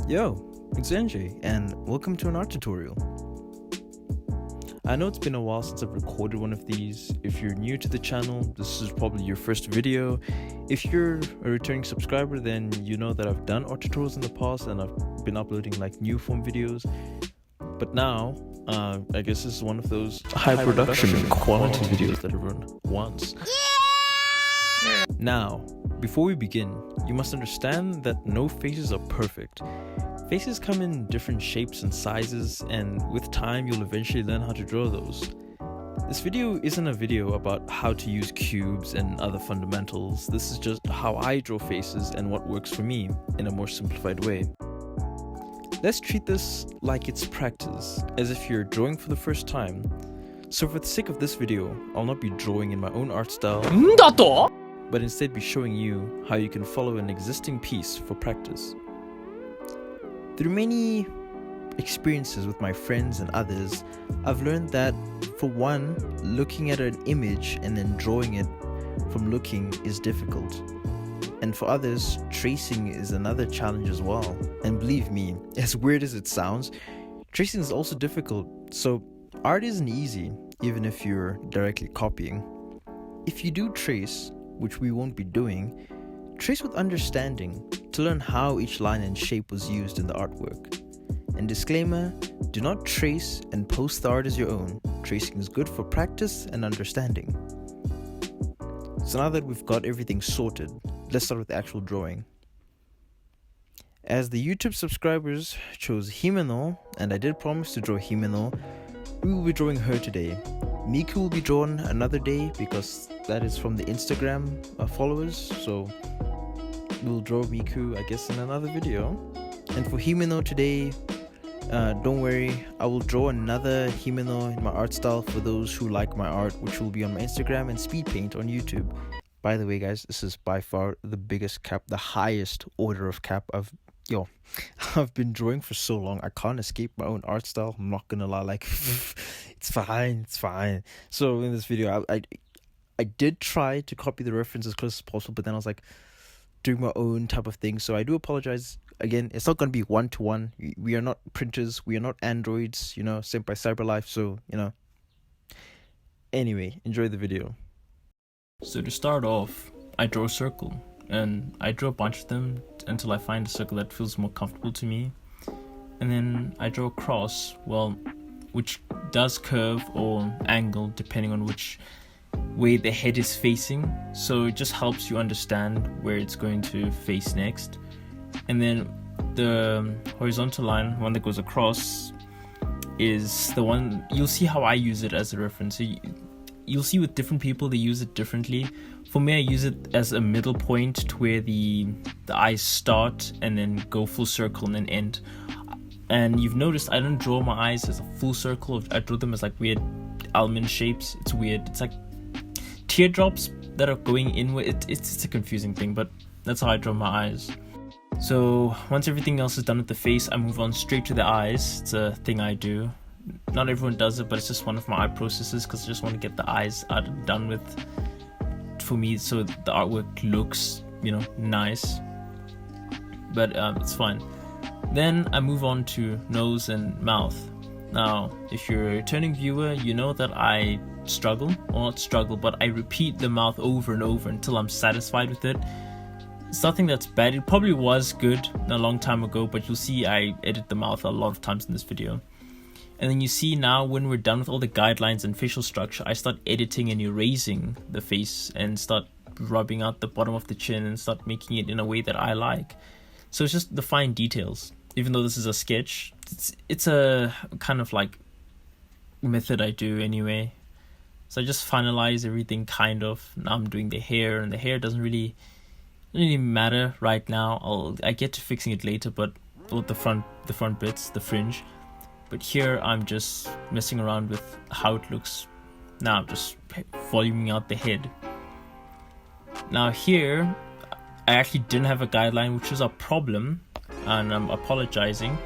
Yo, it's NJ, and welcome to an art tutorial. I know it's been a while since I've recorded one of these. If you're new to the channel, this is probably your first video. If you're a returning subscriber, then you know that I've done art tutorials in the past and I've been uploading like new form videos. But now, I guess this is one of those high production quality videos that everyone wants. Yeah! Now, before we begin, you must understand that no faces are perfect. Faces come in different shapes and sizes, and with time you'll eventually learn how to draw those. This video isn't a video about how to use cubes and other fundamentals. This is just how I draw faces and what works for me in a more simplified way. Let's treat this like it's practice, as if you're drawing for the first time. So for the sake of this video, I'll not be drawing in my own art style, but instead be showing you how you can follow an existing piece for practice. Through many experiences with my friends and others, I've learned that, for one, looking at an image and then drawing it from looking is difficult. And for others, tracing is another challenge as well. And believe me, as weird as it sounds, tracing is also difficult. So art isn't easy, even if you're directly copying. If you do trace, which we won't be doing, trace with understanding to learn how each line and shape was used in the artwork. And disclaimer, do not trace and post the art as your own. Tracing is good for practice and understanding. So now that we've got everything sorted, let's start with the actual drawing. As the YouTube subscribers chose Himeno, and I did promise to draw Himeno, we will be drawing her today. Miku will be drawn another day because that is from the Instagram followers, so we'll draw Miku, I guess, in another video. And for Himeno today, don't worry, I will draw another Himeno in my art style for those who like my art, which will be on my Instagram and Speed Paint on YouTube. By the way, guys, this is by far the biggest cap, the highest order of cap I've been drawing for so long. I can't escape my own art style. I'm not gonna lie, like it's fine. So in this video, I did try to copy the reference as close as possible, but then I was like doing my own type of thing. So I do apologize. Again, it's not gonna be one-to-one. We are not printers. We are not androids. Sent by Cyberlife. So Anyway, enjoy the video. So to start off, I draw a circle, and I draw a bunch of them until I find a circle that feels more comfortable to me. And then I draw a cross, which does curve or angle depending on which way the head is facing. So it just helps you understand where it's going to face next. And then the horizontal line, one that goes across, is the one, you'll see how I use it as a reference. So you'll see with different people they use it differently. For me, I use it as a middle point to where the eyes start and then go full circle and then end. And you've noticed I don't draw my eyes as a full circle. I draw them as like weird almond shapes. It's weird. It's like teardrops that are going inward. It's a confusing thing, but that's how I draw my eyes. So once everything else is done with the face, I move on straight to the eyes. It's a thing I do. Not everyone does it, but it's just one of my eye processes because I just want to get the eyes done with for me, so the artwork looks, nice. But it's fine. Then I move on to nose and mouth. Now, if you're a returning viewer, you know that I struggle, or not struggle, but I repeat the mouth over and over until I'm satisfied with it. It's nothing that's bad. It probably was good a long time ago, but you'll see I edit the mouth a lot of times in this video. And then you see now when we're done with all the guidelines and facial structure, I start editing and erasing the face and start rubbing out the bottom of the chin and start making it in a way that I like. So it's just the fine details. Even though this is a sketch, it's a kind of like method I do anyway. So I just finalize everything kind of. Now I'm doing the hair, and the hair doesn't really matter right now. I get to fixing it later, but with the front bits, the fringe. But here I'm just messing around with how it looks. Now I'm just voluming out the head. Now here, I actually didn't have a guideline, which is a problem, and I'm apologizing,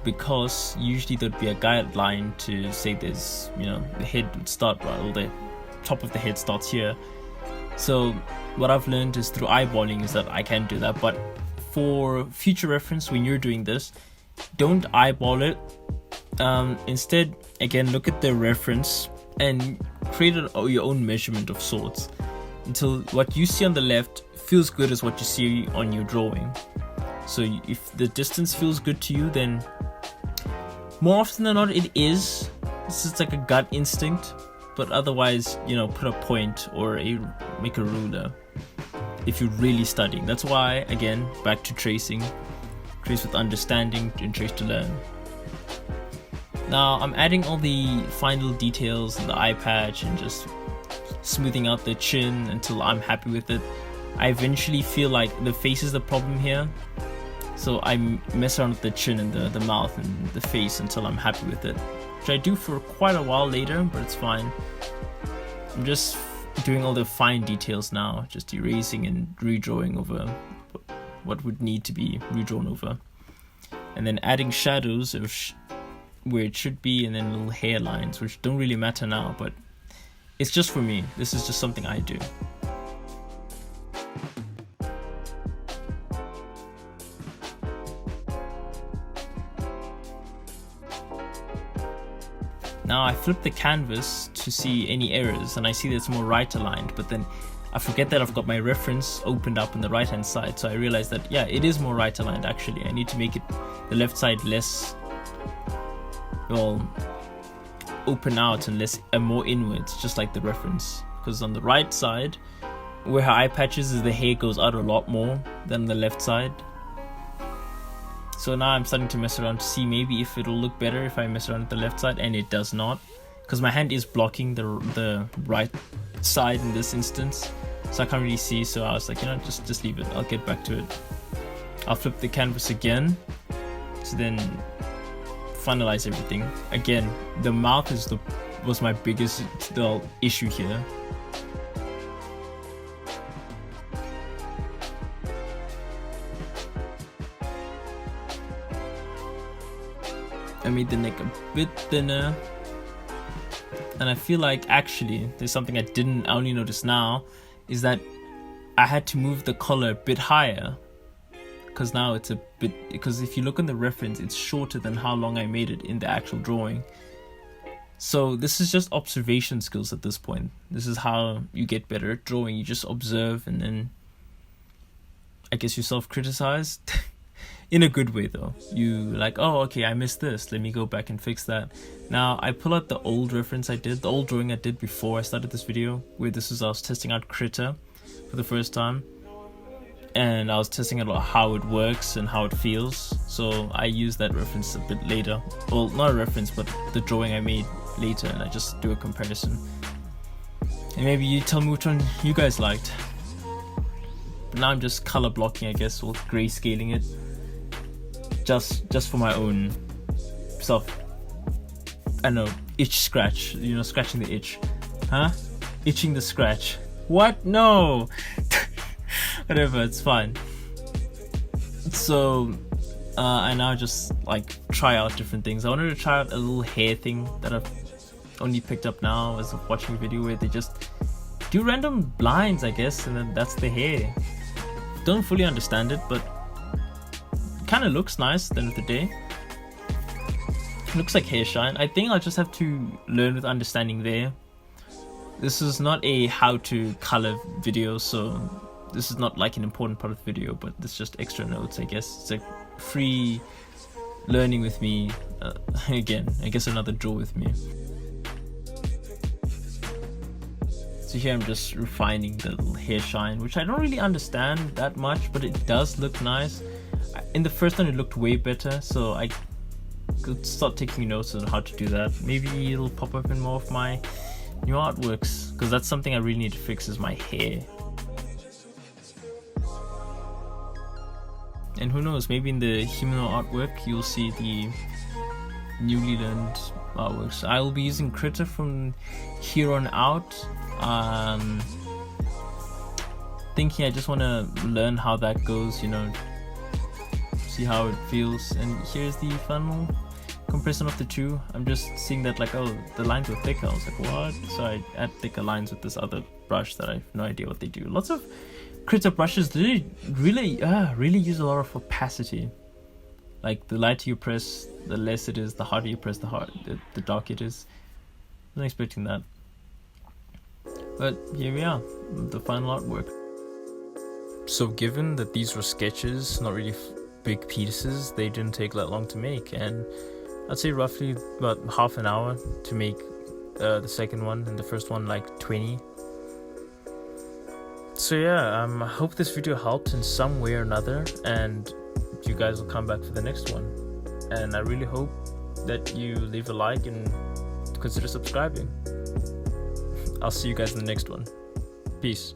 because usually there'd be a guideline to say there's, the head would start, the top of the head starts here. So what I've learned is through eyeballing is that I can do that, but for future reference when you're doing this, don't eyeball it. Instead, again, look at the reference and create your own measurement of sorts until what you see on the left feels good as what you see on your drawing. So if the distance feels good to you, then more often than not it is. This is like a gut instinct, but otherwise, you know, put a point or make a ruler if you're really studying. That's why, again, back to tracing. Trace with understanding and trace to learn. Now I'm adding all the final details in the eye patch and just smoothing out the chin until I'm happy with it. I eventually feel like the face is the problem here, so I mess around with the chin and the mouth and the face until I'm happy with it, which I do for quite a while later, but it's fine. I'm just doing all the fine details now, just erasing and redrawing over what would need to be redrawn over, and then adding shadows where it should be, and then little hairlines which don't really matter now, but it's just for me. This is just something I do. Now I flip the canvas to see any errors, and I see that it's more right aligned, but then I forget that I've got my reference opened up on the right hand side, so I realize that yeah, it is more right aligned actually. I need to make it the left side less, well, open out and less more inwards, just like the reference, because on the right side where her eye patch is, the hair goes out a lot more than the left side. So now I'm starting to mess around to see maybe if it'll look better if I mess around with the left side, and it does not, because my hand is blocking the right side in this instance, so I can't really see. So I was like, you know, just leave it, I'll get back to it. I'll flip the canvas again to then finalize everything. Again, the mouth was my biggest issue here. I made the neck a bit thinner, and I feel like actually there's something I only notice now, is that I had to move the collar a bit higher, because now it's a bit, because if you look in the reference, it's shorter than how long I made it in the actual drawing. So this is just observation skills at this point. This is how you get better at drawing. You just observe, and then I guess you self-criticize. In a good way though. You like, oh okay, I missed this, let me go back and fix that. Now I pull out the old reference I did, the old drawing I did before I started this video, where I was testing out Critter for the first time, and I was testing out how it works and how it feels. So I use that reference a bit later, well, not a reference, but the drawing I made later, and I just do a comparison. And maybe you tell me which one you guys liked. But now I'm just color blocking, I guess, or grayscaling it. Just for my own self, I know, itch scratch, you know, scratching the itch. Huh? Itching the scratch. What? No! Whatever, it's fine. So, I now just like try out different things. I wanted to try out a little hair thing that I've only picked up now as of watching a video, where they just do random blinds, I guess, and then that's the hair. Don't fully understand it, but kind of looks nice at the end of the day. Looks like hair shine. I think I'll just have to learn with understanding there. This is not a how to color video, so this is not like an important part of the video, but it's just extra notes, I guess. It's like free learning with me. Again, I guess another draw with me. So here I'm just refining the little hair shine, which I don't really understand that much, but it does look nice. In the first one it looked way better, so I could start taking notes on how to do that. Maybe it'll pop up in more of my new artworks, because that's something I really need to fix, is my hair. And who knows, maybe in the Himeno artwork you'll see the newly learned artworks. I will be using Critter from here on out. Thinking I just want to learn how that goes, you know, see how it feels. And here's the final comparison of the two. I'm just seeing that like, oh, the lines were thicker. I was like, what? So I add thicker lines with this other brush that I have no idea what they do. Lots of critter brushes, they really use a lot of opacity. Like the lighter you press, the less it is. The harder you press, the darker it is. I wasn't expecting that. But here we are, the final artwork. So given that these were sketches, not really big pieces, they didn't take that long to make, and I'd say roughly about half an hour to make the second one, and the first one like 20. So yeah, I hope this video helped in some way or another, and you guys will come back for the next one. And I really hope that you leave a like and consider subscribing. I'll see you guys in the next one. Peace.